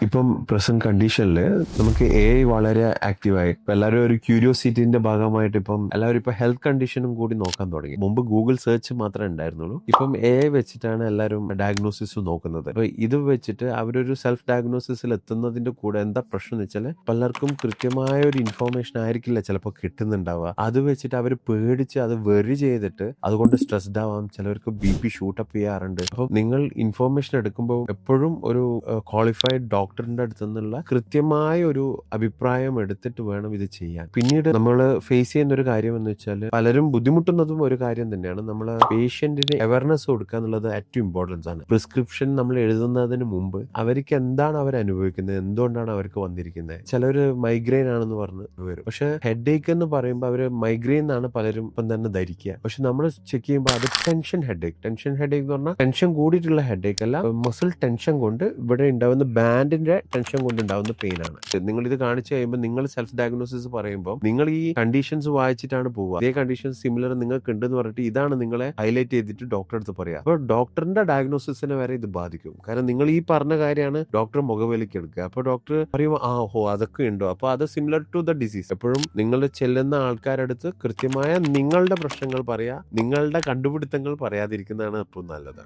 ഇപ്പം പ്രസന്റ് കണ്ടീഷനിൽ നമുക്ക് വളരെ ആക്റ്റീവായി ഇപ്പം എല്ലാവരും ഒരു ക്യൂരിയോസിറ്റിന്റെ ഭാഗമായിട്ട് ഇപ്പം എല്ലാവരും ഇപ്പൊ ഹെൽത്ത് കണ്ടീഷനും കൂടി നോക്കാൻ തുടങ്ങി. മുമ്പ് ഗൂഗിൾ സെർച്ച് മാത്രമേ ഉണ്ടായിരുന്നുള്ളൂ. ഇപ്പം വെച്ചിട്ടാണ് എല്ലാവരും ഡയഗ്നോസിസ് നോക്കുന്നത്. അപ്പൊ ഇത് വെച്ചിട്ട് അവരൊരു സെൽഫ് ഡയഗ്നോസിസിൽ എത്തുന്നതിന്റെ കൂടെ എന്താ പ്രശ്നം എന്ന് വെച്ചാൽ പലർക്കും കൃത്യമായ ഒരു ഇൻഫോർമേഷൻ ആയിരിക്കില്ല ചിലപ്പോൾ കിട്ടുന്നുണ്ടാവുക. അത് വെച്ചിട്ട് അവർ പേടിച്ച് അത് വെറി ചെയ്തിട്ട് അതുകൊണ്ട് സ്ട്രെസ്ഡ് ആവാം. ചിലവർക്ക് BP ഷൂട്ടപ്പ് ചെയ്യാറുണ്ട്. അപ്പം നിങ്ങൾ ഇൻഫോർമേഷൻ എടുക്കുമ്പോൾ എപ്പോഴും ഒരു ക്വാളിഫൈഡ് ഡോക്ടറിന്റെ അടുത്ത് നിന്നുള്ള കൃത്യമായ ഒരു അഭിപ്രായം എടുത്തിട്ട് വേണം ഇത് ചെയ്യാൻ. പിന്നീട് നമ്മൾ ഫേസ് ചെയ്യുന്ന ഒരു കാര്യം എന്ന് വെച്ചാൽ പലരും ബുദ്ധിമുട്ടുന്നതും ഒരു കാര്യം തന്നെയാണ്. നമ്മൾ പേഷ്യന്റിന് അവയർനെസ് കൊടുക്കുക എന്നുള്ളത് ഏറ്റവും ഇമ്പോർട്ടൻസ് ആണ്. പ്രിസ്ക്രിപ്ഷൻ നമ്മൾ എഴുതുന്നതിന് മുമ്പ് അവർക്ക് എന്താണ് അവർ അനുഭവിക്കുന്നത്, എന്തുകൊണ്ടാണ് അവർക്ക് വന്നിരിക്കുന്നത്. ചിലര് മൈഗ്രെയിൻ ആണെന്ന് പറഞ്ഞ് വരും. പക്ഷെ ഹെഡ് ഏക്ക് എന്ന് പറയുമ്പോൾ അവര് മൈഗ്രെയിൻ എന്നാണ് പലരും ഇപ്പം തന്നെ ധരിക്കുക. പക്ഷെ നമ്മൾ ചെക്ക് ചെയ്യുമ്പോൾ അത് ടെൻഷൻ ഹെഡ് ഏക്ക് എന്ന് പറഞ്ഞാൽ ടെൻഷൻ കൂടിയിട്ടുള്ള ഹെഡ് ഏക്ക് അല്ല, മസിൽ ടെൻഷൻ കൊണ്ട് ഇവിടെ ഉണ്ടാവുന്ന ബാൻഡിന്റെ ടെൻഷൻ കൊണ്ട് ഉണ്ടാവുന്ന പെയിൻ ആണ്. നിങ്ങൾ ഇത് കാണിച്ചു കഴിയുമ്പോൾ നിങ്ങൾ സെൽഫ് ഡയഗ്നോസിസ് പറയുമ്പോൾ നിങ്ങൾ ഈ കണ്ടീഷൻസ് വായിച്ചിട്ടാണ് പോവുക. അതേ കണ്ടീഷൻ സിമിലർ നിങ്ങൾക്ക് ഉണ്ടെന്ന് പറഞ്ഞിട്ട് ഇതാണ് നിങ്ങളെ ഹൈലൈറ്റ് ചെയ്തിട്ട് ഡോക്ടറെ അടുത്ത് പറയാം. അപ്പോൾ ഡോക്ടറിന്റെ ഡയഗ്നോസിസിനെ വരെ ഇത് ബാധിക്കും. കാരണം നിങ്ങൾ ഈ പറഞ്ഞ കാര്യമാണ് ഡോക്ടർ മുഖവിലേക്ക് എടുക്കുക. അപ്പോൾ ഡോക്ടർ പറയുമ്പോൾ അതൊക്കെ ഉണ്ടോ, അപ്പൊ അത് സിമിലർ ടു ദ ഡിസീസ്. എപ്പോഴും നിങ്ങൾ ചെല്ലുന്ന ആൾക്കാരടുത്ത് കൃത്യമായ നിങ്ങളുടെ പ്രശ്നങ്ങൾ പറയാ, നിങ്ങളുടെ കണ്ടുപിടുത്തങ്ങൾ പറയാതിരിക്കുന്നതാണ് എപ്പോഴും നല്ലത്.